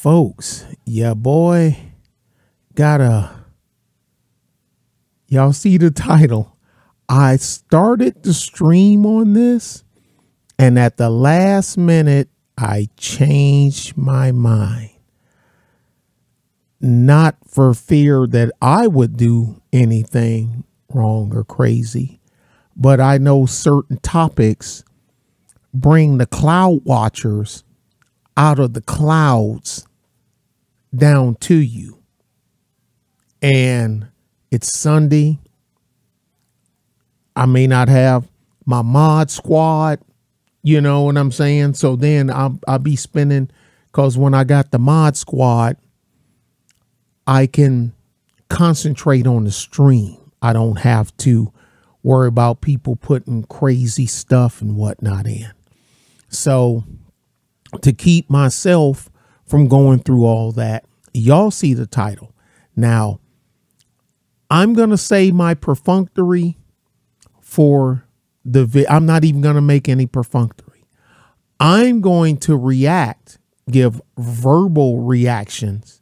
folks, yeah, boy, y'all see the title. I started the stream on this, and at the last minute, I changed my mind. Not for fear that I would do anything wrong or crazy, but I know certain topics bring the cloud watchers out of the clouds down to you. And it's Sunday. I may not have my mod squad, you know what I'm saying? So then I'll be spending, because when I got the mod squad, I can concentrate on the stream. I don't have to worry about people putting crazy stuff and whatnot in. So to keep myself from going through all that, y'all see the title. Now, I'm going to say my perfunctory for I'm not even going to make any perfunctory. I'm going to give verbal reactions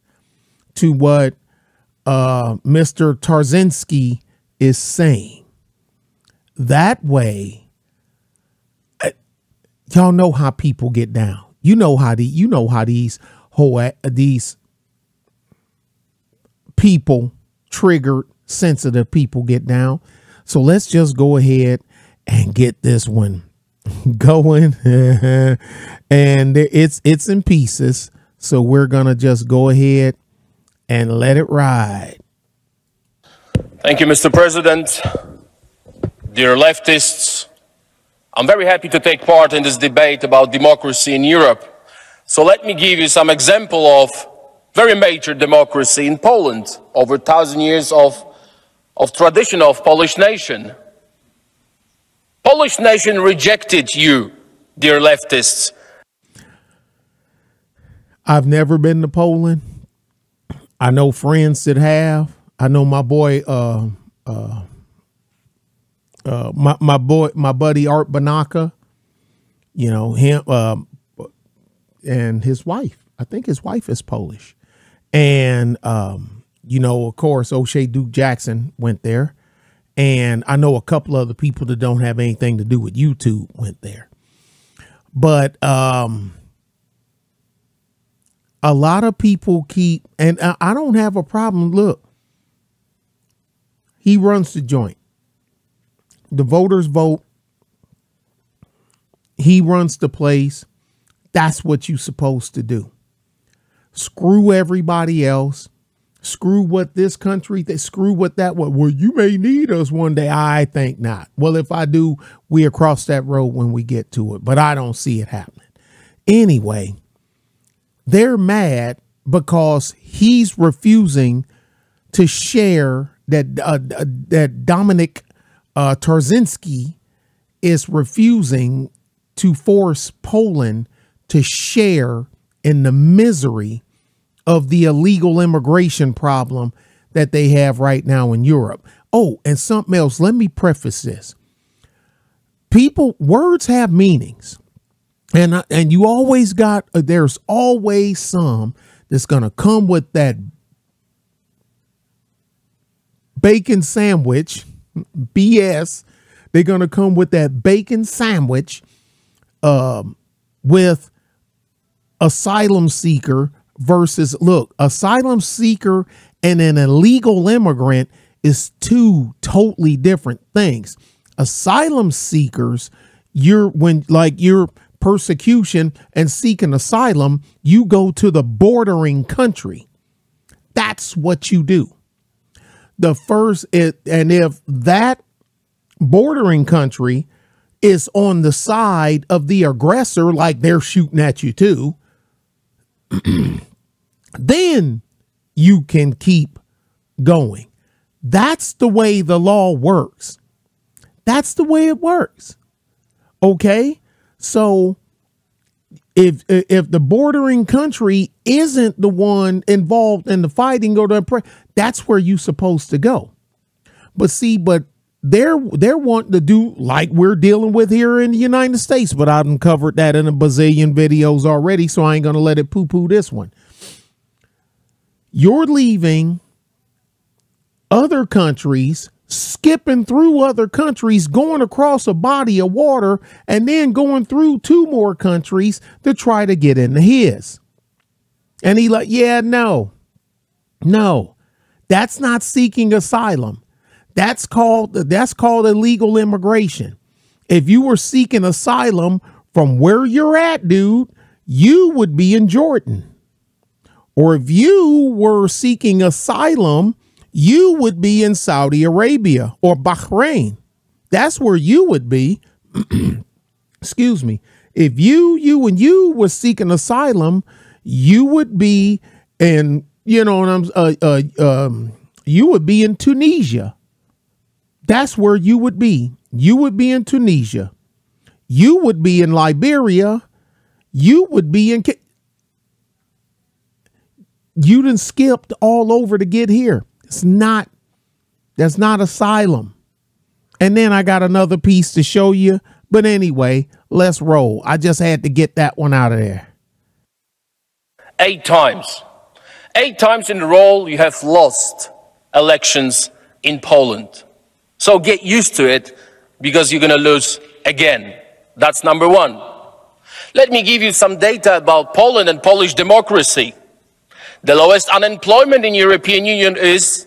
to what Mr. Tarczyński is saying. That way, y'all know how people get down. You know how these people, triggered, sensitive people get down. So let's just go ahead and get this one going. And it's in pieces. So we're gonna just go ahead and let it ride. Thank you, Mr. President. Dear leftists, I'm very happy to take part in this debate about democracy in Europe. So let me give you some example of very major democracy in Poland, over 1,000 years of tradition of Polish nation. Polish nation rejected you, dear leftists. I've never been to Poland. I know friends that have. I know my boy, my buddy Art Banaka, you know, him and his wife. I think his wife is Polish. And, you know, of course, O'Shea Duke Jackson went there. And I know a couple other people that don't have anything to do with YouTube went there. But a lot of people keep, and I don't have a problem. Look, he runs the joint. The voters vote. He runs the place. That's what you're supposed to do. Screw everybody else. Screw what this country, screw what that one. Well, you may need us one day. I think not. Well, if I do, we across that road when we get to it, but I don't see it happening. Anyway, they're mad because he's refusing to share that Dominic Tarczyński is refusing to force Poland to share in the misery of the illegal immigration problem that they have right now in Europe. Oh, and something else. Let me preface this. Words have meanings. And you always there's always some that's going to come with that bacon sandwich, BS. They're going to come with that bacon sandwich with asylum seeker versus, look, asylum seeker and an illegal immigrant is two totally different things. Asylum seekers, you're persecution and seeking asylum, you go to the bordering country. That's what you do. And if that bordering country is on the side of the aggressor, like they're shooting at you too, then you can keep going. That's the way the law works. That's the way it works. Okay. So if the bordering country isn't the one involved in the fighting that's where you're supposed to go. But they're wanting to do like we're dealing with here in the United States, but I've covered that in a bazillion videos already, so I ain't going to let it poo-poo this one. You're leaving other countries, skipping through other countries, going across a body of water, and then going through 2 more countries to try to get into his. And he like, yeah, no, that's not seeking asylum. That's called illegal immigration. If you were seeking asylum from where you're at, dude, you would be in Jordan. Or if you were seeking asylum, you would be in Saudi Arabia or Bahrain. That's where you would be. Excuse me. If you were seeking asylum, you would be in, you would be in Tunisia. That's where you would be. You would be in Tunisia. You would be in Liberia. You would be in. You done skipped all over to get here. That's not asylum. And then I got another piece to show you. But anyway, let's roll. I just had to get that one out of there. 8 times. 8 times in a row you have lost elections in Poland. So get used to it, because you're going to lose again. That's number 1. Let me give you some data about Poland and Polish democracy. The lowest unemployment in European Union is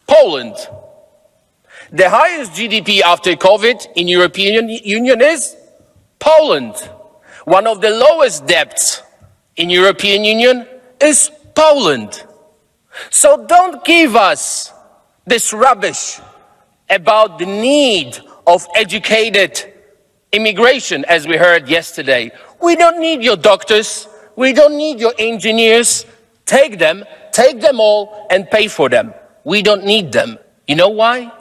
Poland. The highest GDP after COVID in European Union is Poland. One of the lowest debts in European Union is Poland. So don't give us this rubbish about the need of educated immigration, as we heard yesterday. We don't need your doctors. We don't need your engineers. Take them all and pay for them. We don't need them. You know why?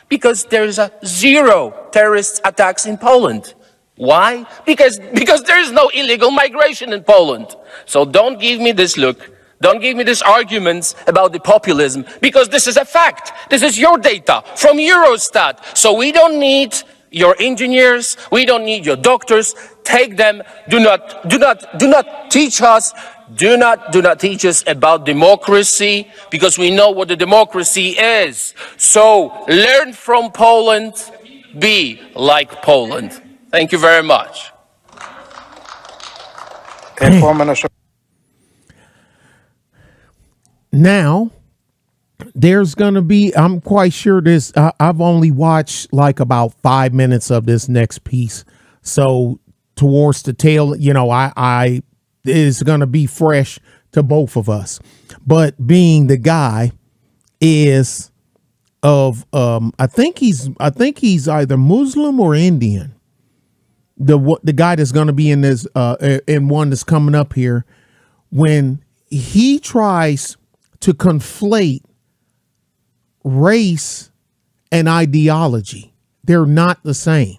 Because there is 0 terrorist attacks in Poland. Why? Because there is no illegal migration in Poland. So don't give me this look. Don't give me these arguments about the populism, because this is a fact. This is your data from Eurostat. So we don't need your engineers. We don't need your doctors. Take them. Do not teach us. Do not teach us about democracy, because we know what the democracy is. So learn from Poland. Be like Poland. Thank you very much. Now, there's going to be, I'm quite sure this, I've only watched like about 5 minutes of this next piece. So towards the tail, I is going to be fresh to both of us. But being the guy is of, I think he's either Muslim or Indian. The guy that's going to be in this, in one that's coming up here, when he tries to conflate race and ideology, they're not the same,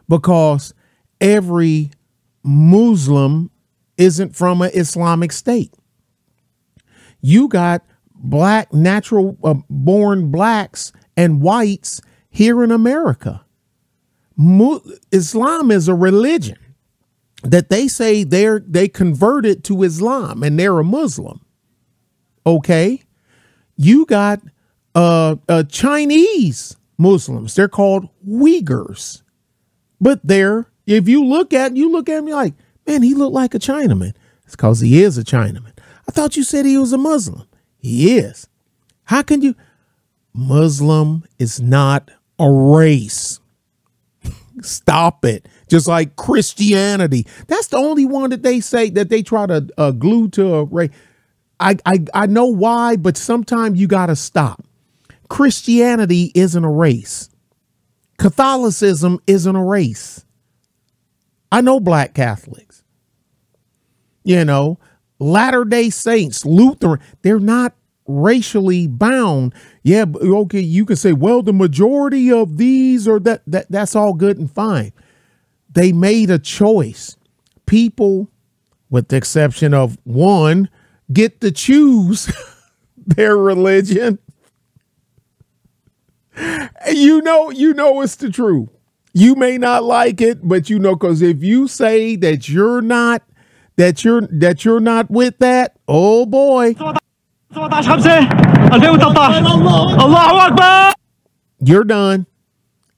because every Muslim isn't from an Islamic state. You got black, natural born blacks and whites here in America. Islam is a religion that they say they converted to Islam and they're a Muslim. Okay. You got Chinese Muslims. They're called Uyghurs. But if you look at me like, man, he looked like a Chinaman. It's because he is a Chinaman. I thought you said he was a Muslim. He is. How can you? Muslim is not a race. Stop it. Just like Christianity. That's the only one that they say that they try to glue to a race. I know why, but sometimes you got to stop. Christianity isn't a race. Catholicism isn't a race. I know black Catholics. Latter-day Saints, Lutheran, they're not racially bound. Yeah, okay, you can say, well, the majority of these or that's all good and fine. They made a choice. People, with the exception of one, get to choose their religion. You know it's the truth. You may not like it, but because if you say that you're not with that, oh boy, You're done.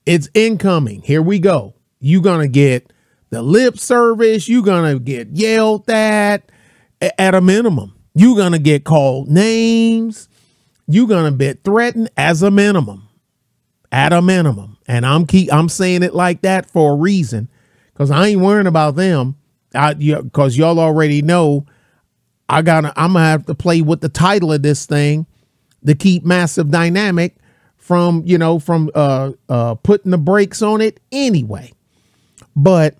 It's incoming. Here we go. You're going to get the lip service. You're going to get yelled at a minimum. You're going to get called names. You're going to be threatened as a minimum, at a minimum. And I'm saying it like that for a reason, because I ain't worrying about them. Because y'all already know I'm going to have to play with the title of this thing to keep Massive Dynamic from putting the brakes on it anyway. But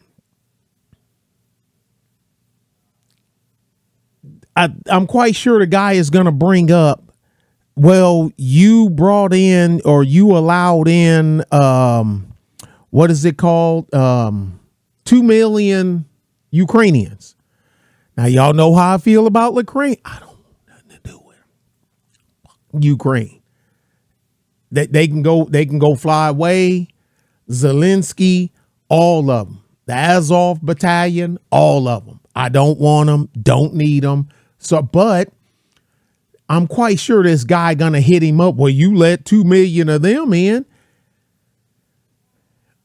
I'm quite sure the guy is going to bring up, well, you brought in, or you allowed in, what is it called? 2 million Ukrainians. Now, y'all know how I feel about Ukraine. I don't want nothing to do with Ukraine. They can go fly away. Zelensky, all of them. The Azov battalion, all of them. I don't want them, don't need them. So, but I'm quite sure this guy gonna hit him up. Well, you let 2 million of them in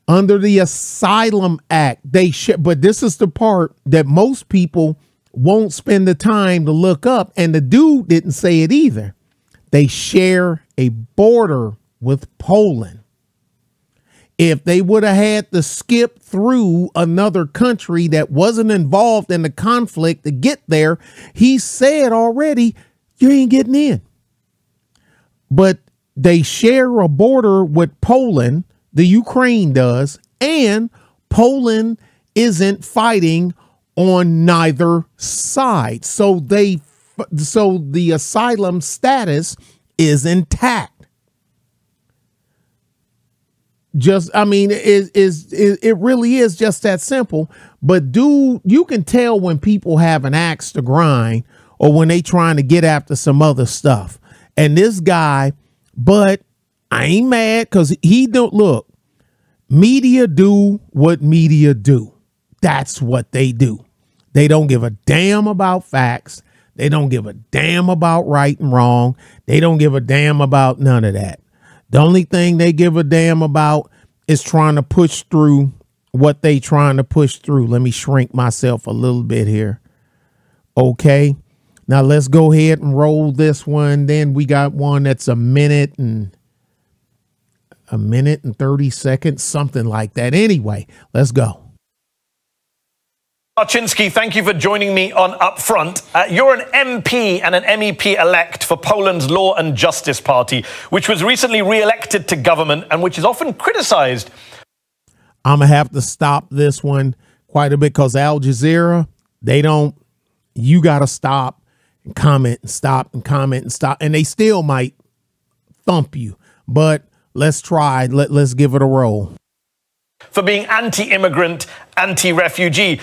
under the Asylum Act. But this is the part that most people won't spend the time to look up. And the dude didn't say it either. They share a border with Poland. If they would have had to skip through another country that wasn't involved in the conflict to get there, he said already, you ain't getting in. But they share a border with Poland, the Ukraine does, and Poland isn't fighting on neither side. So the asylum status is intact. It really is just that simple. But dude, you can tell when people have an axe to grind or when they trying to get after some other stuff. And this guy, but I ain't mad, because he don't look. Media do what media do. That's what they do. They don't give a damn about facts. They don't give a damn about right and wrong. They don't give a damn about none of that. The only thing they give a damn about is trying to push through what they trying to push through. Let me shrink myself a little bit here. Okay. Now let's go ahead and roll this one. Then we got one that's a minute and 30 seconds, something like that. Anyway, let's go. Tarczyński, thank you for joining me on Upfront. You're an MP and an MEP elect for Poland's Law and Justice Party, which was recently re-elected to government and which is often criticized. I'm going to have to stop this one quite a bit, because Al Jazeera, you got to stop and comment and stop and comment and stop. And they still might thump you. But let's try. Let's give it a roll. For being anti-immigrant, anti-refugee.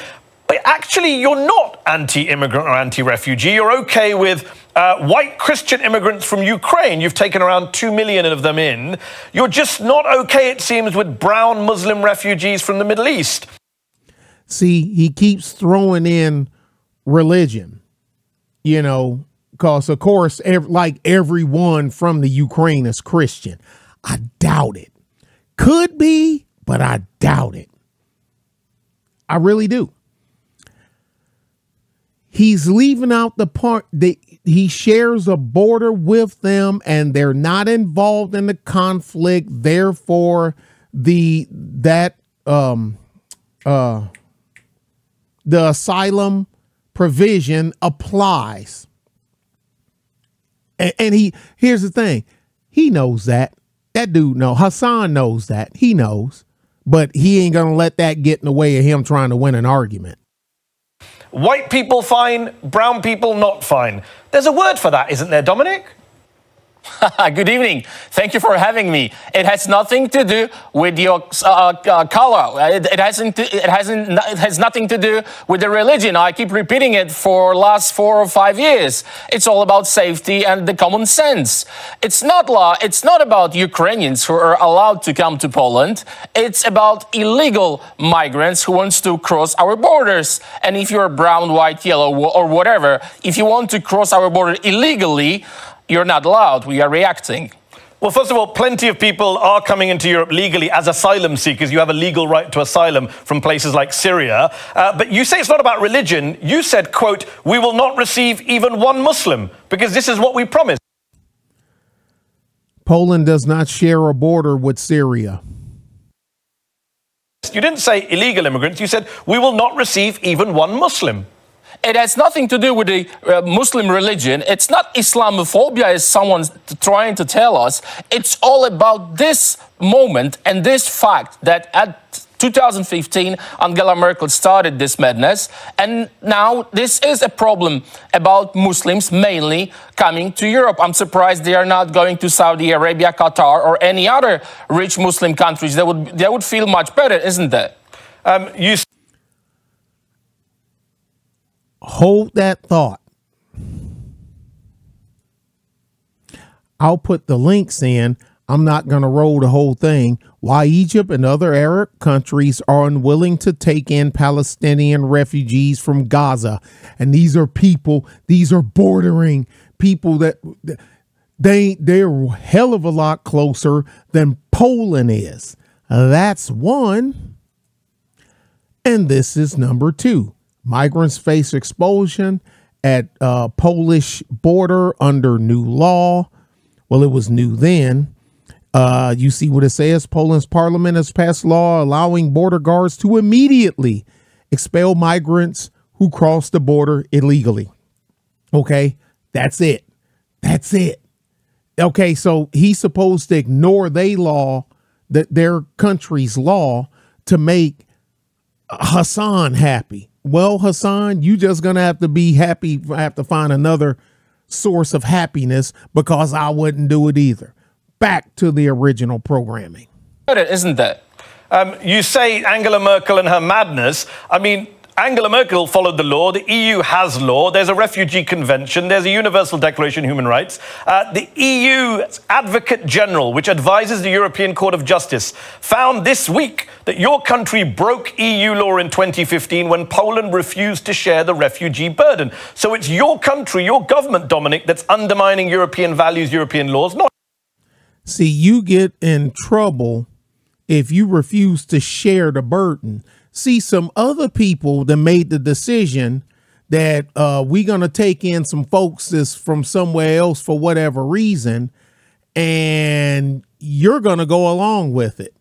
But actually, you're not anti-immigrant or anti-refugee. You're okay with white Christian immigrants from Ukraine. You've taken around 2 million of them in. You're just not okay, it seems, with brown Muslim refugees from the Middle East. See, he keeps throwing in religion, because, of course, like everyone from the Ukraine is Christian. I doubt it. Could be, but I doubt it. I really do. He's leaving out the part that he shares a border with them and they're not involved in the conflict. Therefore, the asylum provision applies. And here's the thing. He knows that. That dude knows. Hassan knows that. He knows. But he ain't going to let that get in the way of him trying to win an argument. White people fine, brown people not fine. There's a word for that, isn't there, Dominic? Good evening. Thank you for having me. It has nothing to do with your color. It has nothing to do with the religion. I keep repeating it for last 4 or 5 years. It's all about safety and the common sense. It's not law. It's not about Ukrainians who are allowed to come to Poland. It's about illegal migrants who wants to cross our borders. And if you're brown, white, yellow, or whatever, if you want to cross our border illegally, you're not allowed. We are reacting. Well, first of all, plenty of people are coming into Europe legally as asylum seekers. You have a legal right to asylum from places like Syria. But you say it's not about religion. You said, quote, "We will not receive even one Muslim because this is what we promised." Poland does not share a border with Syria. You didn't say illegal immigrants. You said, "We will not receive even one Muslim." It has nothing to do with the Muslim religion. It's not Islamophobia, as someone's trying to tell us. It's all about this moment and this fact that at 2015, Angela Merkel started this madness. And now this is a problem about Muslims mainly coming to Europe. I'm surprised they are not going to Saudi Arabia, Qatar, or any other rich Muslim countries. They would feel much better, isn't it? Hold that thought. I'll put the links in. I'm not going to roll the whole thing. Why Egypt and other Arab countries are unwilling to take in Palestinian refugees from Gaza. And these are people, these are bordering people that they're a hell of a lot closer than Poland is. That's one. And this is number two. Migrants face expulsion at Polish border under new law. Well, it was new then. You see what it says. Poland's parliament has passed law allowing border guards to immediately expel migrants who cross the border illegally. Okay, that's it. That's it. Okay, so he's supposed to ignore their country's law to make Hassan happy. Well, Hassan, you just going to have to be happy. Have to find another source of happiness because I wouldn't do it either. Back to the original programming. Isn't that? You say Angela Merkel and her madness. I mean, Angela Merkel followed the law. The EU has law. There's a refugee convention. There's a universal declaration of human rights. The EU Advocate General, which advises the European Court of Justice, found this week that your country broke EU law in 2015 when Poland refused to share the refugee burden. So it's your country, your government, Dominic, that's undermining European values, European laws. Not. See, you get in trouble if you refuse to share the burden. See, some other people that made the decision that we're going to take in some folks that's from somewhere else for whatever reason, and you're going to go along with it,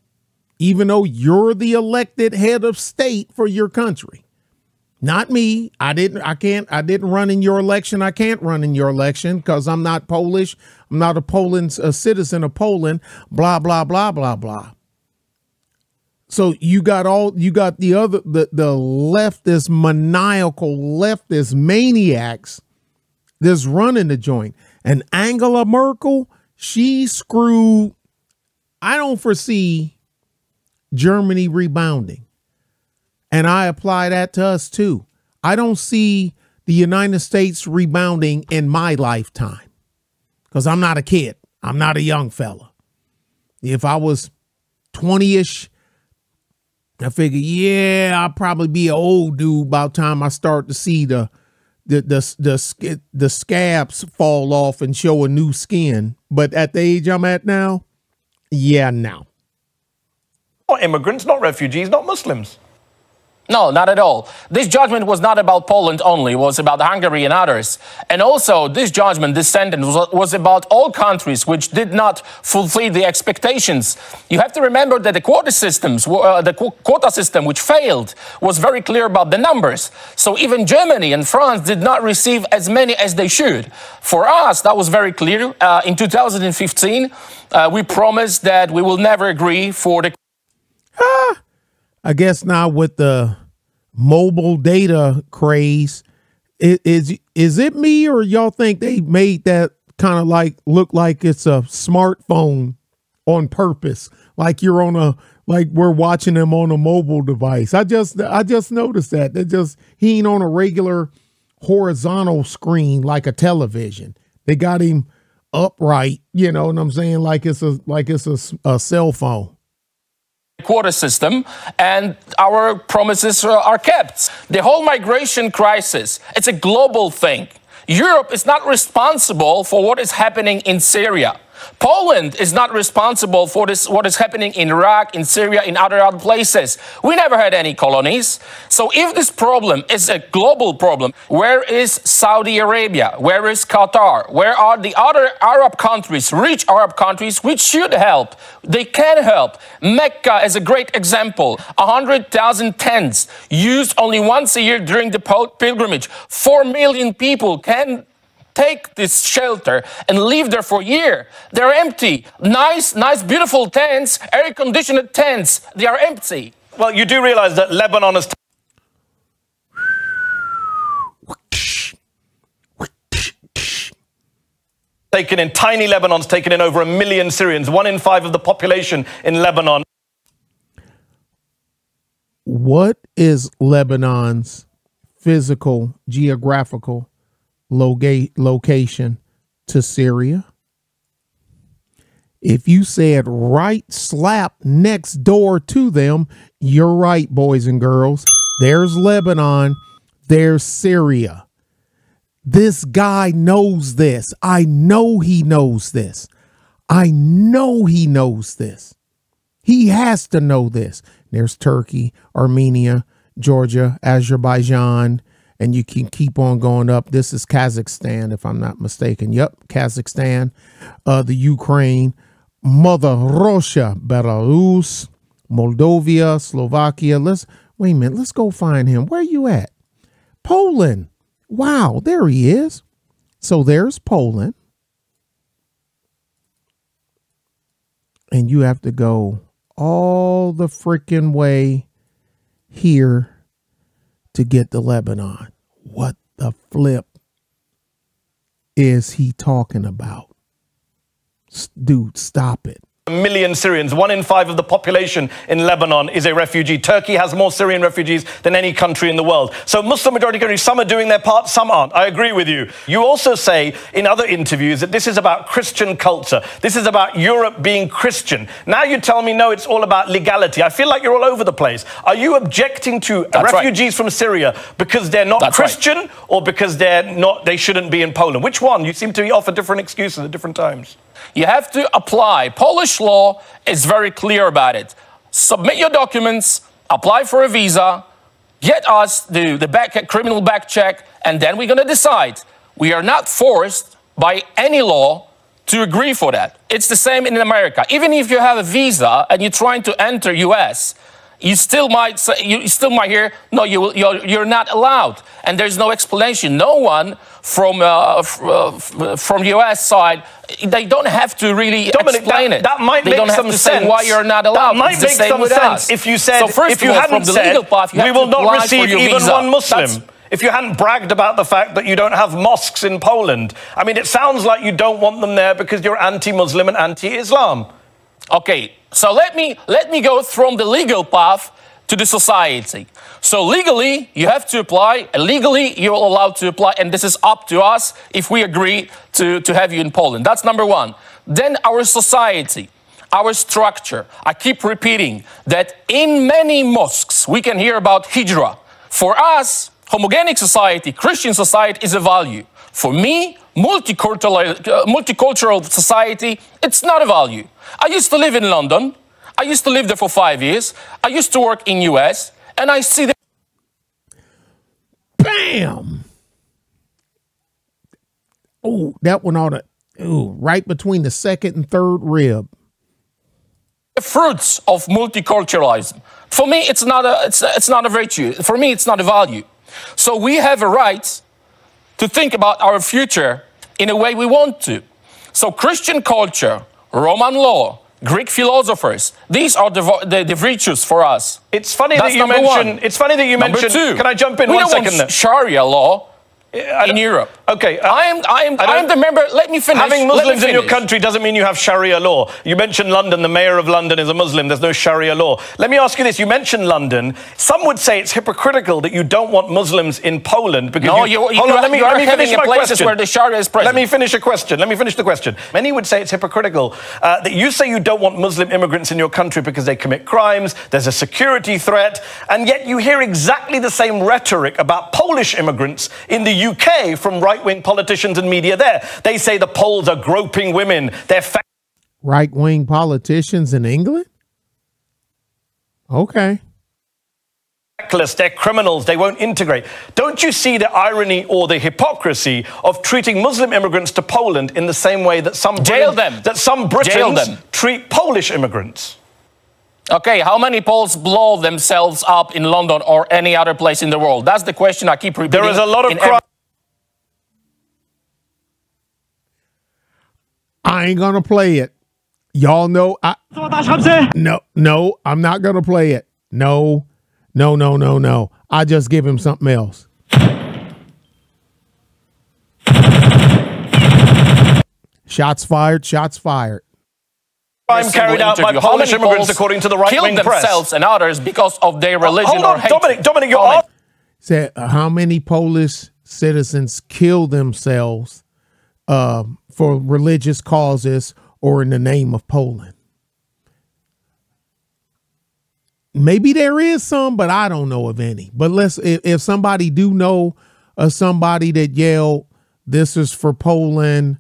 even though you're the elected head of state for your country. Not me. I didn't run in your election. I can't run in your election because I'm not Polish. I'm not a citizen of Poland, blah, blah, blah, blah, blah. So you got the leftist, maniacal leftist maniacs that's running the joint. And Angela Merkel, she screwed. I don't foresee Germany rebounding. And I apply that to us too. I don't see the United States rebounding in my lifetime because I'm not a kid. I'm not a young fella. If I was 20-ish, I figure, yeah, I'll probably be an old dude by the time I start to see the scabs fall off and show a new skin. But at the age I'm at now, yeah, now. Not immigrants, not refugees, not Muslims. No, not at all. This judgment was not about Poland only. It was about Hungary and others. And also, this judgment, this sentence was about all countries which did not fulfill the expectations. You have to remember that the quota system, which failed, was very clear about the numbers. So even Germany and France did not receive as many as they should. For us, that was very clear. In 2015, we promised that we will never agree for the... I guess now with the mobile data craze, is it me or y'all think they made that kind of like look like it's a smartphone on purpose, like you're on a, like we're watching him on a mobile device. I just noticed that. He ain't on a regular horizontal screen like a television. They got him upright, you know what I'm saying? Like it's a cell phone. Quota system, and our promises are kept. The whole migration crisis, it's a global thing. Europe is not responsible for what is happening in Syria. Poland is not responsible for what is happening in Iraq, in Syria, in other places. We never had any colonies. So if this problem is a global problem, where is Saudi Arabia? Where is Qatar? Where are the other Arab countries, rich Arab countries, which should help? They can help. Mecca is a great example. 100,000 tents used only once a year during the pilgrimage. 4 million people can take this shelter and live there for a year. They're empty. Nice, beautiful tents, air-conditioned tents. They are empty. Well, you do realize that Lebanon has taken in, tiny Lebanon's taken in over 1 million Syrians, 1 in 5 of the population in Lebanon. What is Lebanon's physical, geographical location to Syria? If you said right slap next door to them, you're right, boys and girls. There's Lebanon, there's Syria. This guy knows this. I know he knows this. I know he knows this. He has to know this. There's Turkey, Armenia, Georgia, Azerbaijan, and you can keep on going up. This is Kazakhstan, if I'm not mistaken. Yep, Kazakhstan, the Ukraine, Mother Russia, Belarus, Moldova, Slovakia. Wait a minute. Let's go find him. Where you at? Poland. Wow, there he is. So there's Poland. And you have to go all the freaking way here to get to Lebanon. What the flip is he talking about? Dude, stop it. 1 million Syrians, 1 in 5 of the population in Lebanon is a refugee. Turkey has more Syrian refugees than any country in the world. So Muslim majority countries, some are doing their part, some aren't. I agree with you. You also say in other interviews that this is about Christian culture. This is about Europe being Christian. Now you tell me, no, it's all about legality. I feel like you're all over the place. Are you objecting to refugees from Syria because they're not Christian or because they shouldn't be in Poland? Which one? You seem to offer different excuses at different times. You have to apply. Polish law is very clear about it. Submit your documents, apply for a visa, get us the criminal back check, and then we're going to decide. We are not forced by any law to agree for that. It's the same in America. Even if you have a visa and you're trying to enter US, you still might hear, no, you're not allowed. And there's no explanation. No one from US side, they don't have to really explain it. That might they make don't have some to sense. say why you're not allowed. That might make some sense if you said, if you hadn't said, we will not receive even one Muslim. If you hadn't bragged about the fact that you don't have mosques in Poland. I mean, it sounds like you don't want them there because you're anti-Muslim and anti-Islam. Okay, so let me go from the legal path to the society. So legally, you have to apply, and legally, you're allowed to apply, and this is up to us if we agree to have you in Poland. That's number one. Then our society, our structure. I keep repeating that in many mosques, we can hear about hijra. For us, homogenic society, Christian society is a value. For me, multicultural society, it's not a value. I used to live in London. I used to live there for 5 years. I used to work in US, and I see that. Bam! Oh, that one ought to, right between the second and third rib. The fruits of multiculturalism. For me, it's not a virtue. For me, it's not a value. So we have a right to think about our future in a way we want to. So Christian culture, Roman law, Greek philosophers, these are the virtues for us. It's funny that you mentioned. It's funny that you mentioned. Can I jump in 1 second? Sharia law in Europe. Okay, I am the member. Let me finish. Having Muslims in your country doesn't mean you have Sharia law. You mentioned London. The mayor of London is a Muslim. There's no Sharia law. Let me ask you this. You mentioned London. Some would say it's hypocritical that you don't want Muslims in Poland because no, let me finish my question. Where the Sharia is present. Let me finish a question. Let me finish the question. Many would say it's hypocritical that you say you don't want Muslim immigrants in your country because they commit crimes, there's a security threat, and yet you hear exactly the same rhetoric about Polish immigrants in the UK from right-wing politicians and media there. They say the Poles are groping women. They're right-wing politicians in England? Okay. They're criminals. They won't integrate. Don't you see the irony or the hypocrisy of treating Muslim immigrants to Poland in the same way that some Britons treat Polish immigrants? Okay, how many Poles blow themselves up in London or any other place in the world? That's the question I keep repeating. There is a lot of crime. I ain't gonna play it. Y'all know No, I'm not gonna play it. No. I just give him something else. Shots fired. Crime carried out by Polish immigrants, according to the right-wing press. Killed themselves and others because of their religion or hatred. Dominic, you're said how many Polish citizens kill themselves for religious causes or in the name of Poland? Maybe there is some, but I don't know of any. But if somebody do know of somebody that yelled, "This is for Poland,"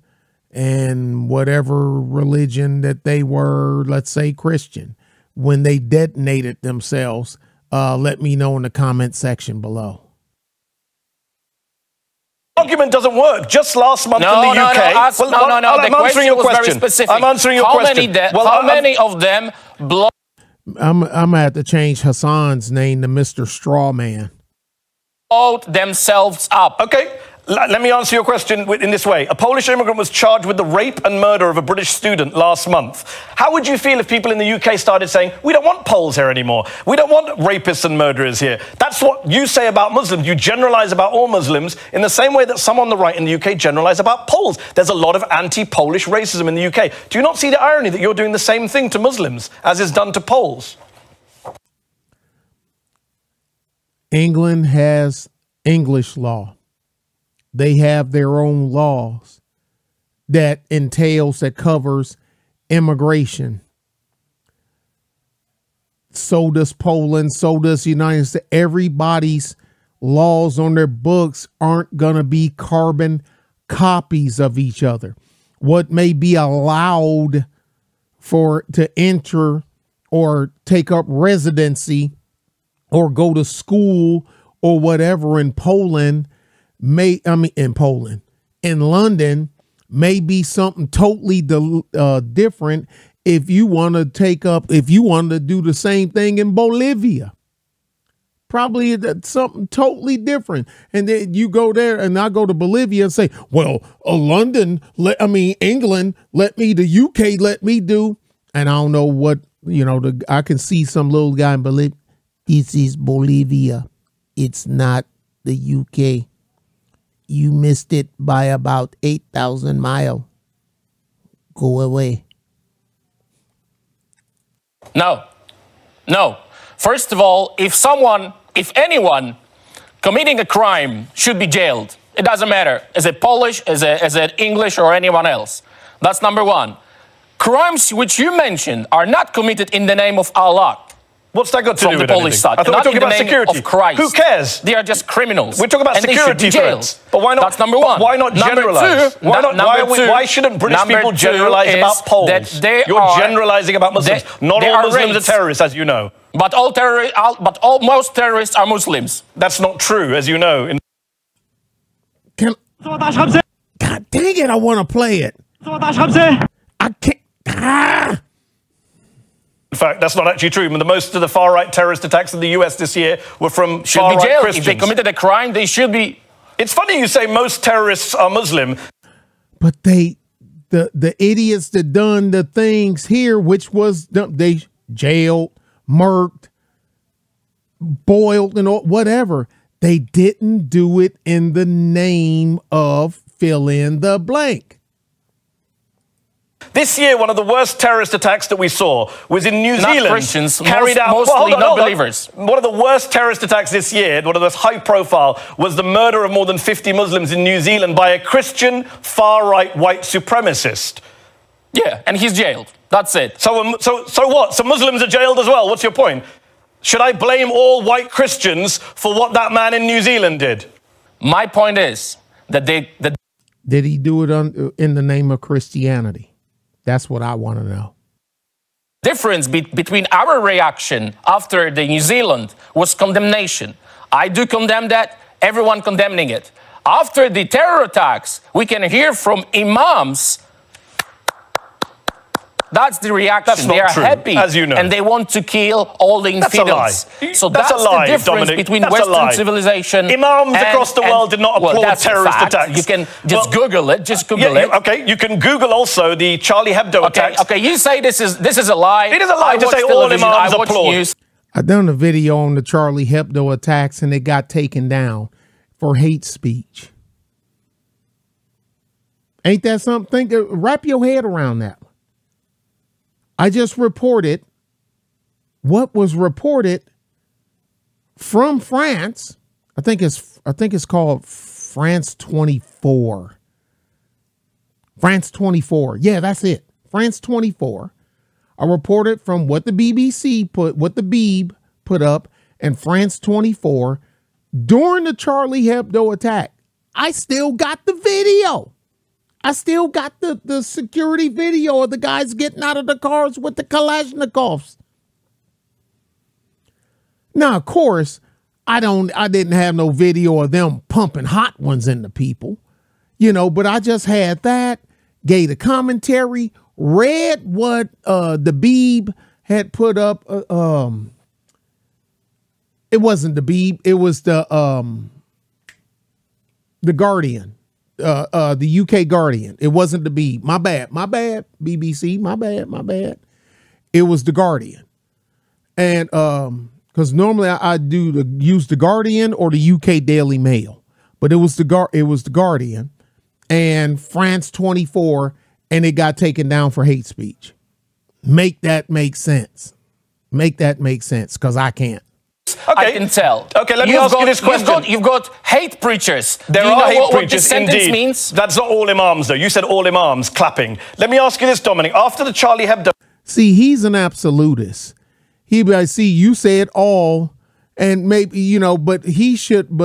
and whatever religion that they were, let's say Christian, when they detonated themselves, let me know in the comment section below. Argument doesn't work. Just last month in the UK. The question was very specific. I'm answering your question. How many of them blow? I'm gonna have to change Hassan's name to Mr. Strawman. Themselves up. Okay. Let me answer your question in this way. A Polish immigrant was charged with the rape and murder of a British student last month. How would you feel if people in the UK started saying, we don't want Poles here anymore. We don't want rapists and murderers here. That's what you say about Muslims. You generalize about all Muslims in the same way that some on the right in the UK generalize about Poles. There's a lot of anti-Polish racism in the UK. Do you not see the irony that you're doing the same thing to Muslims as is done to Poles? England has English law. They have their own laws that covers immigration. So does Poland, so does the United States. Everybody's laws on their books aren't going to be carbon copies of each other. What may be allowed to enter or take up residency or go to school or whatever in Poland in London may be something totally different if you want to do the same thing in Bolivia. Probably that's something totally different. And then you go there and I go to Bolivia and say, well, England, let me, the UK let me do. And I don't know what, I can see some little guy in Bolivia. This is Bolivia. It's not the UK. You missed it by about 8,000 miles. Go away. No. First of all, if anyone committing a crime should be jailed, it doesn't matter. Is it Polish, is it English or anyone else? That's number one. Crimes which you mentioned are not committed in the name of Allah. What's that got to do with the Polish side? I thought we were talking about security. Of Christ. Who cares? They are just criminals. We're talking about security threats. But why not? That's number one. Why not generalize? Why shouldn't British people generalize about Poles? You're generalizing about Muslims. Not all Muslims are terrorists, as you know. But most terrorists are Muslims. That's not true, as you know. God dang it! I want to play it. I can't. In fact, that's not actually true. Most of the far-right terrorist attacks in the US this year were from far-right Christians. If they committed a crime, they should be. It's funny you say most terrorists are Muslim. But the idiots that done the things here, which was they jailed, murked, boiled, and whatever. They didn't do it in the name of fill in the blank. This year, one of the worst terrorist attacks that we saw was in New Zealand. Not Christians, carried out, mostly non-believers. One of the worst terrorist attacks this year, one of the most high profile, was the murder of more than 50 Muslims in New Zealand by a Christian far-right white supremacist. Yeah, and he's jailed. That's it. So what? So Muslims are jailed as well? What's your point? Should I blame all white Christians for what that man in New Zealand did? My point is that Did he do it in the name of Christianity? That's what I want to know. Difference between our reaction after the New Zealand was condemnation. I do condemn that, everyone condemning it. After the terror attacks, we can hear from imams. That's the reaction. They are happy, as you know, and they want to kill all the infidels. So that's a lie, the difference Dominic. Between Western civilization. Imams across the world did not applaud terrorist attacks. You can just Google it. Just Google it. Okay, you can Google also the Charlie Hebdo attacks. Okay, you say this is a lie. It is a lie to say all imams applaud. I done a video on the Charlie Hebdo attacks, and it got taken down for hate speech. Ain't that something? Wrap your head around that. I just reported what was reported from France. I think it's called France 24. France 24. Yeah, that's it. France 24. I reported from what the BBC what the Beeb put up, and France 24 during the Charlie Hebdo attack. I still got the video. I still got the security video of the guys getting out of the cars with the Kalashnikovs. Now, of course, I didn't have no video of them pumping hot ones into people, but I just had that, gave the commentary, read what the Beeb had put up. It wasn't the Beeb, it was the Guardian. The UK Guardian. It wasn't the Beeb. My bad, BBC, my bad. It was the Guardian. And because normally I use the Guardian or the UK Daily Mail, but it was the Guardian and France 24, and it got taken down for hate speech. Make that make sense. Make that make sense, because I can't. Okay. I can tell. Okay, let me ask you this question. You've got hate preachers. There are hate preachers, what this sentence means? That's not all imams, though. You said all imams clapping. Let me ask you this, Dominic. After the Charlie Hebdo... See, he's an absolutist. See, you said all, and maybe, but he should,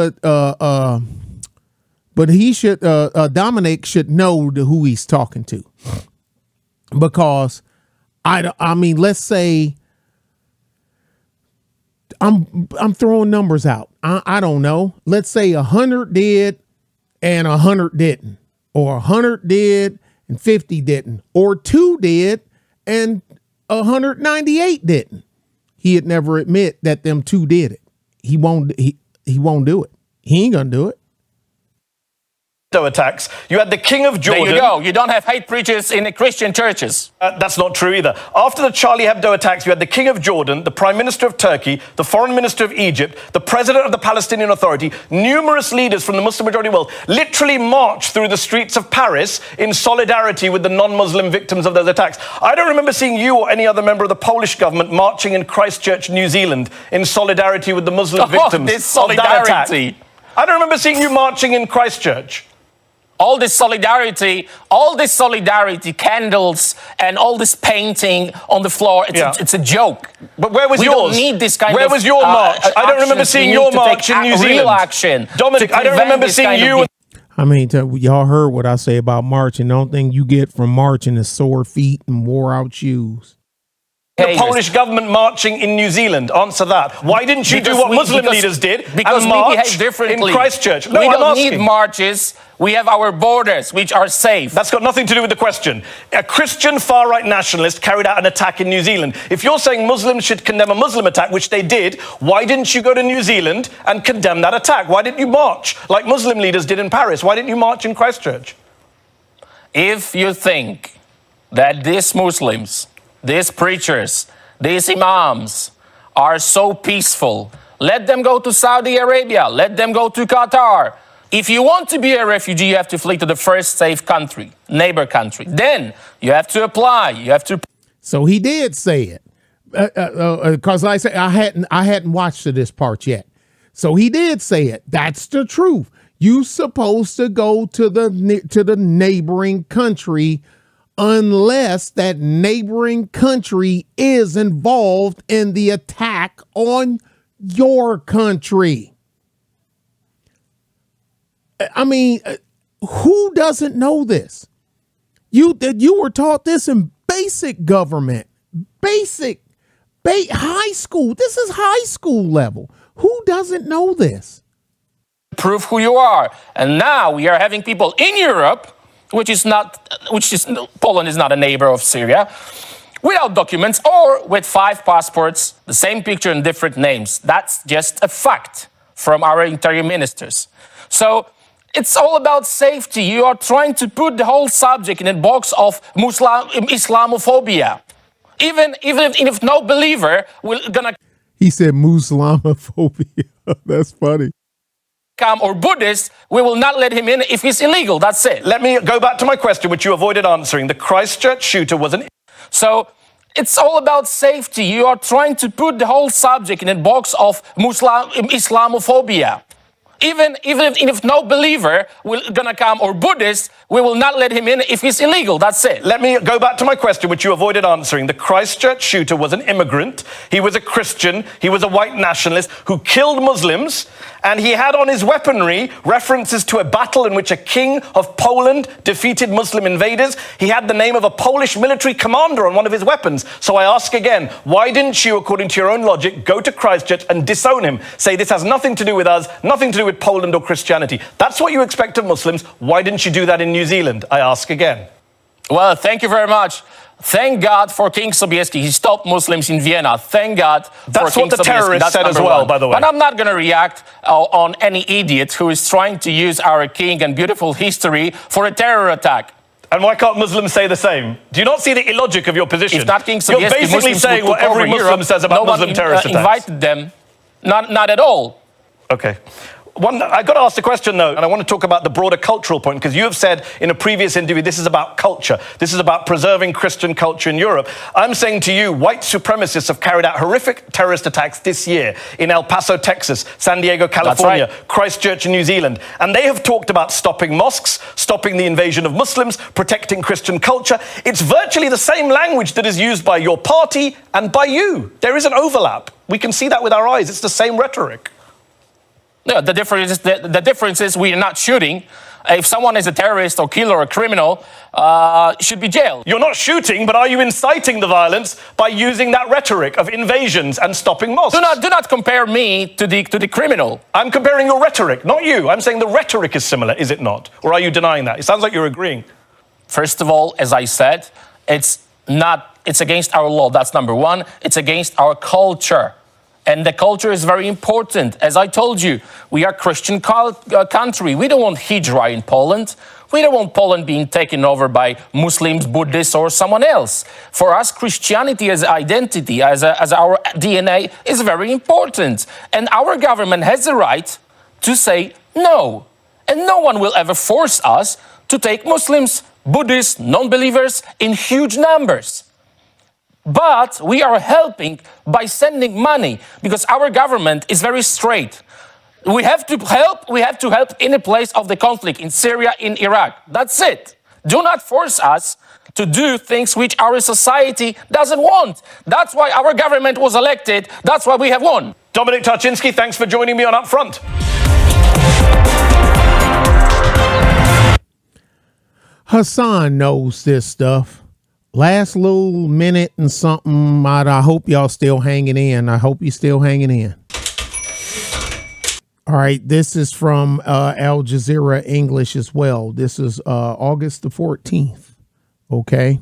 Dominic should know who he's talking to. Because, I mean, let's say... I'm throwing numbers out. I don't know. Let's say 100 did and 100 didn't, or 100 did and 50 didn't, or 2 did and 198 didn't. He'd never admit that them 2 did it. He won't do it. He ain't gonna do it. Attacks. You had the King of Jordan. There you go. You don't have hate preachers in the Christian churches. That's not true either. After the Charlie Hebdo attacks, you had the King of Jordan, the Prime Minister of Turkey, the Foreign Minister of Egypt, the President of the Palestinian Authority, numerous leaders from the Muslim majority world literally marched through the streets of Paris in solidarity with the non-Muslim victims of those attacks. I don't remember seeing you or any other member of the Polish government marching in Christchurch, New Zealand in solidarity with the Muslim victims of that attack. I don't remember seeing you marching in Christchurch. All this solidarity, candles, and all this painting on the floor, it's a joke. But where was yours? We don't need this kind of Where was your march? I don't remember seeing your march in New Zealand. Real action. Dominic, I don't remember seeing you. I mean, y'all heard what I say about marching. The only thing you get from marching is sore feet and wore out shoes. The Polish government marching in New Zealand. Answer that. Why didn't you do what Muslim leaders did? Because we behave differently. In Christchurch. No, we don't need marches. We have our borders, which are safe. That's got nothing to do with the question. A Christian far-right nationalist carried out an attack in New Zealand. If you're saying Muslims should condemn a Muslim attack, which they did, why didn't you go to New Zealand and condemn that attack? Why didn't you march like Muslim leaders did in Paris? Why didn't you march in Christchurch? If you think that these Muslims, these preachers, these imams are so peaceful, Let them go to Saudi Arabia. Let them go to Qatar. If you want to be a refugee, you have to flee to the first safe country, neighbor country. Then you have to apply. You have to. So he did say it, because I hadn't watched to this part yet. So he did say it. That's the truth. You supposed to go to the neighboring country unless that neighboring country is involved in the attack on your country. I mean, who doesn't know this? You were taught this in basic government, high school. This is high school level. Who doesn't know this? Prove who you are. And now we are having people in Europe, Poland is not a neighbor of Syria, without documents or with 5 passports, the same picture and different names. That's just a fact from our interior ministers. So it's all about safety. You are trying to put the whole subject in a box of Islamophobia. Even if no believer will gonna. He said Islamophobia. That's funny. Come or Buddhist, we will not let him in if he's illegal. That's it. Let me go back to my question, which you avoided answering. The Christchurch shooter was an. So it's all about safety. You are trying to put the whole subject in a box of Islamophobia. Even if no believer will gonna come or Buddhist, we will not let him in if he's illegal. That's it. Let me go back to my question, which you avoided answering. The Christchurch shooter was an immigrant. He was a Christian. He was a white nationalist who killed Muslims. And he had on his weaponry references to a battle in which a king of Poland defeated Muslim invaders. He had the name of a Polish military commander on one of his weapons. So I ask again, why didn't you, according to your own logic, go to Christchurch and disown him? Say this has nothing to do with us, nothing to do with Poland or Christianity. That's what you expect of Muslims. Why didn't you do that in New Zealand? I ask again. Well, thank you very much. Thank God for King Sobieski. He stopped Muslims in Vienna. Thank God for King Sobieski. That's what the terrorists said as well, by the way. But I'm not going to react on any idiot who is trying to use our king and beautiful history for a terror attack. And why can't Muslims say the same? Do you not see the illogic of your position? If not King Sobieski, you're basically Muslims saying what every Muslim says about Muslim terrorist attacks. Invited them. Not at all. Okay. I've got to ask the question, though, and I want to talk about the broader cultural point, because you have said in a previous interview, this is about culture. This is about preserving Christian culture in Europe. I'm saying to you, white supremacists have carried out horrific terrorist attacks this year in El Paso, Texas, San Diego, California, right. Christchurch in New Zealand. And they have talked about stopping mosques, stopping the invasion of Muslims, protecting Christian culture. It's virtually the same language that is used by your party and by you. There is an overlap. We can see that with our eyes. It's the same rhetoric. No, the difference is we are not shooting. If someone is a terrorist or killer or a criminal, should be jailed. You're not shooting, but are you inciting the violence by using that rhetoric of invasions and stopping mosques? Do not compare me to the criminal. I'm comparing your rhetoric, not you. I'm saying the rhetoric is similar, is it not? Or are you denying that? It sounds like you're agreeing. First of all, as I said, it's against our law. That's number one. It's against our culture. And the culture is very important. As I told you, we are a Christian country. We don't want Hijra in Poland. We don't want Poland being taken over by Muslims, Buddhists, or someone else. For us, Christianity as identity, as our DNA, is very important. And our government has the right to say no. And no one will ever force us to take Muslims, Buddhists, non-believers in huge numbers. But we are helping by sending money because our government is very straight. We have to help in a place of the conflict, in Syria, in Iraq. That's it. Do not force us to do things which our society doesn't want. That's why our government was elected. That's why we have won. Dominic Tarczyński, thanks for joining me on Up Front. Hassan knows this stuff. Last little minute and something. I hope y'all still hanging in. I hope you're still hanging in. All right. This is from Al Jazeera English as well. This is August the 14th. Okay.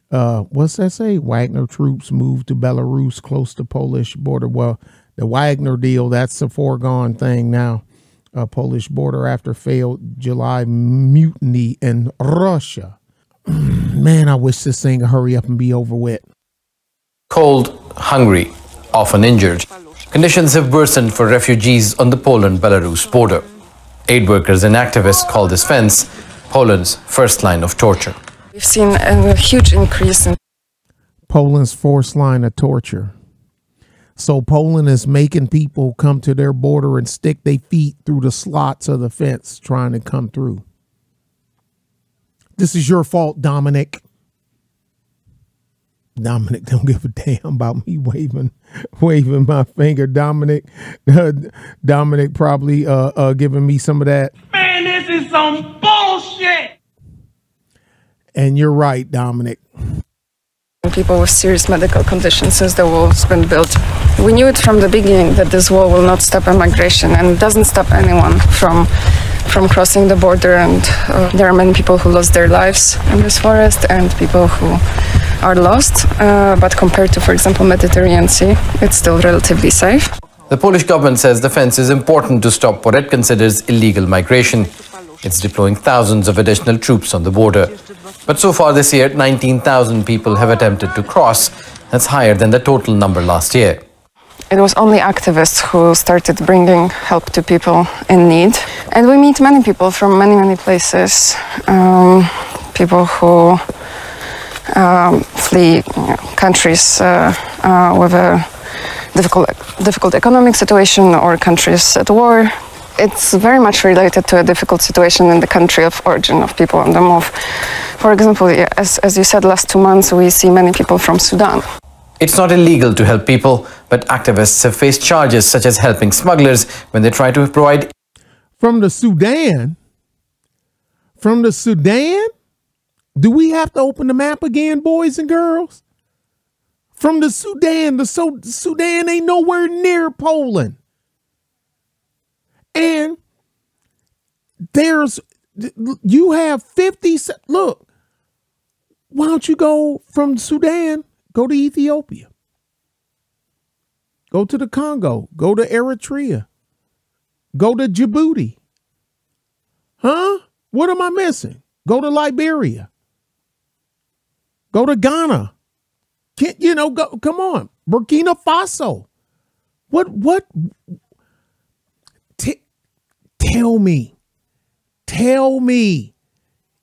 What's that say? Wagner troops moved to Belarus close to Polish border. Well, the Wagner deal, that's a foregone thing now. Polish border after failed July mutiny in Russia. Man, I wish this thing would hurry up and be over with. Cold, hungry, often injured, conditions have worsened for refugees on the Poland-Belarus border. Aid workers and activists call this fence Poland's first line of torture. We've seen a huge increase in Poland's first line of torture. So Poland is making people come to their border and stick their feet through the slots of the fence trying to come through. This is your fault, Dominic. Dominic don't give a damn about me waving my finger. Dominic probably giving me some of that. Man, this is some bullshit. And you're right, Dominic. people with serious medical conditions since the wall's been built. We knew it from the beginning that this wall will not stop immigration, and it doesn't stop anyone from crossing the border, and there are many people who lost their lives in this forest and people who are lost, but compared to, for example, Mediterranean Sea, it's still relatively safe. The Polish government says the fence is important to stop what it considers illegal migration. It's deploying thousands of additional troops on the border. But so far this year, 19,000 people have attempted to cross. That's higher than the total number last year. It was only activists who started bringing help to people in need. And we meet many people from many places. People who flee countries with a difficult economic situation or countries at war. It's very much related to a difficult situation in the country of origin of people on the move. For example, as you said, last 2 months we see many people from Sudan. It's not illegal to help people, but activists have faced charges such as helping smugglers when they try to provide... From the Sudan? From the Sudan? Do we have to open the map again, boys and girls? From the Sudan, the Sudan ain't nowhere near Poland. And you have 50, look, why don't you go from Sudan, go to Ethiopia, go to the Congo, go to Eritrea, go to Djibouti. Huh? What am I missing? Go to Liberia, go to Ghana. Go, come on, Burkina Faso. Tell me,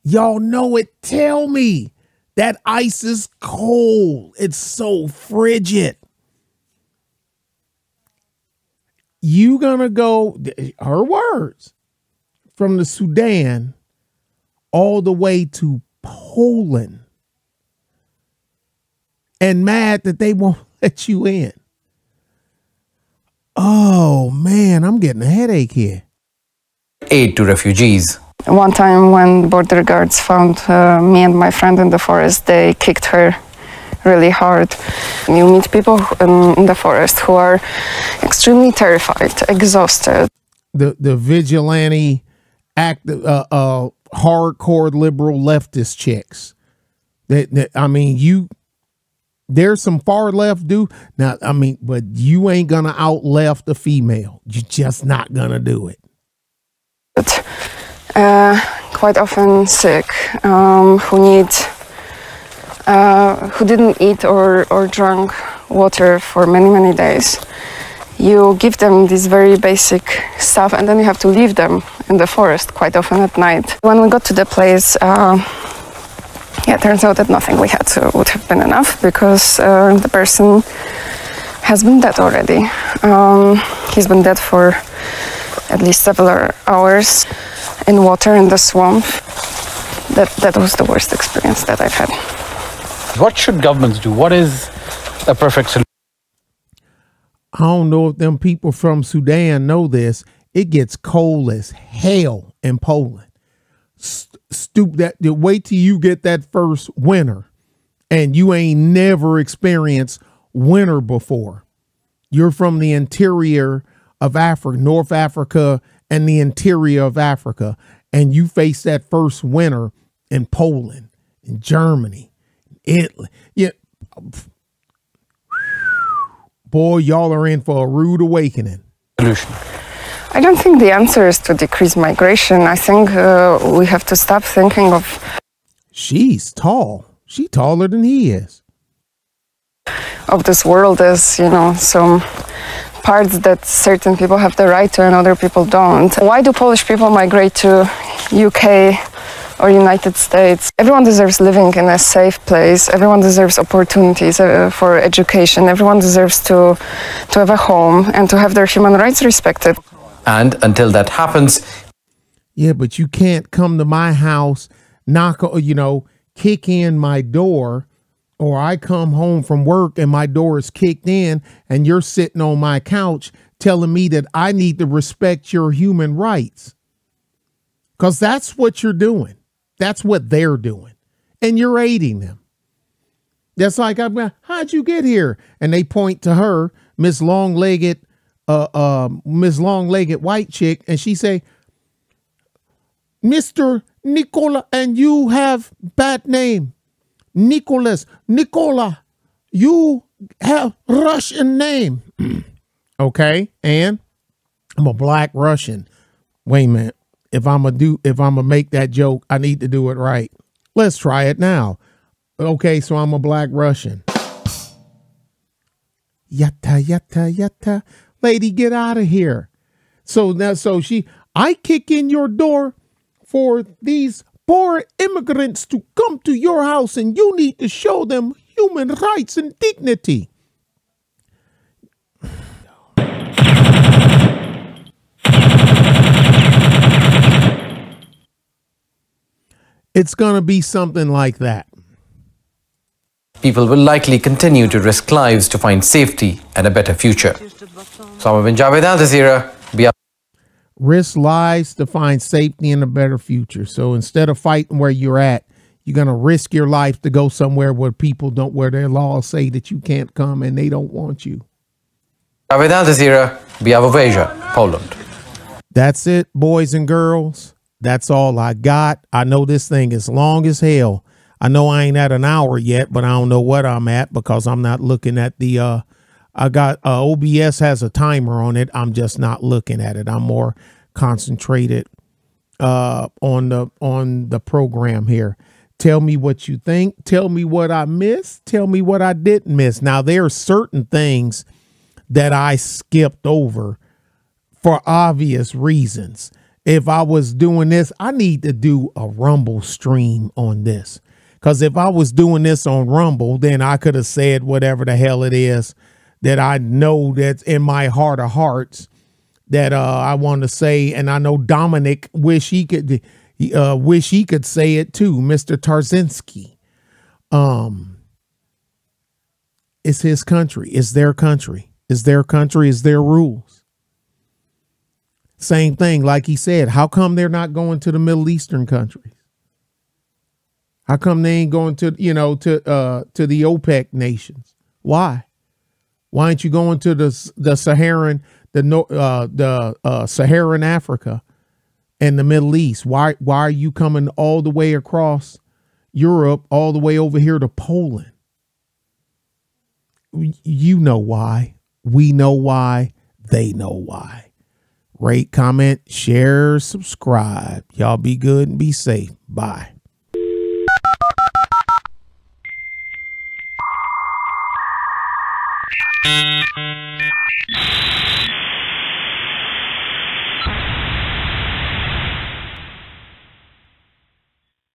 y'all know it. Tell me that ice is cold. It's so frigid. You gonna go, her words, from the Sudan all the way to Poland and mad that they won't let you in. Oh man, I'm getting a headache here. Aid to refugees. One time when border guards found me and my friend in the forest, they kicked her really hard. You meet people in the forest who are extremely terrified, exhausted. The vigilante hardcore liberal leftist chicks. There's some far left but you ain't gonna out left a female. You're just not gonna do it. But, quite often sick, who didn't eat or drink water for many days. You give them this very basic stuff, and then you have to leave them in the forest quite often at night. When we got to the place, it turns out that nothing we had would have been enough, because the person has been dead already. He's been dead for at least several hours in water in the swamp. That was the worst experience that I've had. What should governments do? What is a perfect solution? I don't know if them people from Sudan know this. It gets cold as hell in Poland. Wait till you get that first winter, and you ain't never experienced winter before. You're from the interior of Africa, North Africa, and the interior of Africa, and you face that first winter in Poland, in Germany, in Italy. Yeah, boy, y'all are in for a rude awakening. I don't think the answer is to decrease migration. I think we have to stop thinking of... She's tall. She's taller than he is. Of this world as, some parts that certain people have the right to and other people don't. Why do Polish people migrate to UK or United States? Everyone deserves living in a safe place. Everyone deserves opportunities for education. Everyone deserves to have a home and to have their human rights respected. And until that happens, yeah, but you can't come to my house, knock, kick in my door, or I come home from work and my door is kicked in and you're sitting on my couch telling me that I need to respect your human rights. Because that's what you're doing. That's what they're doing. And you're aiding them. That's like, how'd you get here? And they point to her, Miss Long-Legged white chick, and she say, Mr. Nicola, and you have bad name. Nicola, you have Russian name. Okay, and I'm a black Russian. Wait a minute. If I'm gonna make that joke, I need to do it right. Let's try it now. Okay, so I'm a black Russian. Yatta, yatta, yatta. Lady, get out of here. So now, I kick in your door for these poor immigrants to come to your house, and you need to show them human rights and dignity. It's going to be something like that. people will likely continue to risk lives to find safety and a better future. Sama bin Javed, Al Jazeera. Risk lives to find safety and a better future. So instead of fighting where you're at, you're going to risk your life to go somewhere where people don't, where their laws say that you can't come and they don't want you. Javed, Al Jazeera, Białowieża, Poland. That's it, boys and girls. That's all I got. I know this thing is long as hell. I know I ain't at an hour yet, but I don't know what I'm at because I'm not looking at the, I got, OBS has a timer on it. I'm just not looking at it. I'm more concentrated, on the program here. Tell me what you think. Tell me what I missed. Tell me what I didn't miss. Now, there are certain things that I skipped over for obvious reasons. If I was doing this, I need to do a Rumble stream on this. Because if I was doing this on Rumble, then I could have said whatever the hell it is that I know that's in my heart of hearts that I want to say. And I know Dominic wish he could say it too, Mr. Tarczyński. It's his country. It's their country. It's their country. It's their rules. Same thing, like he said, how come they're not going to the Middle Eastern countries? How come they ain't going to, you know, to the OPEC nations? Why? Why aren't you going to the Saharan, Saharan Africa and the Middle East? Why are you coming all the way across Europe, all the way over here to Poland? You know why. We know why. They know why. Rate, comment, share, subscribe. Y'all be good and be safe. Bye.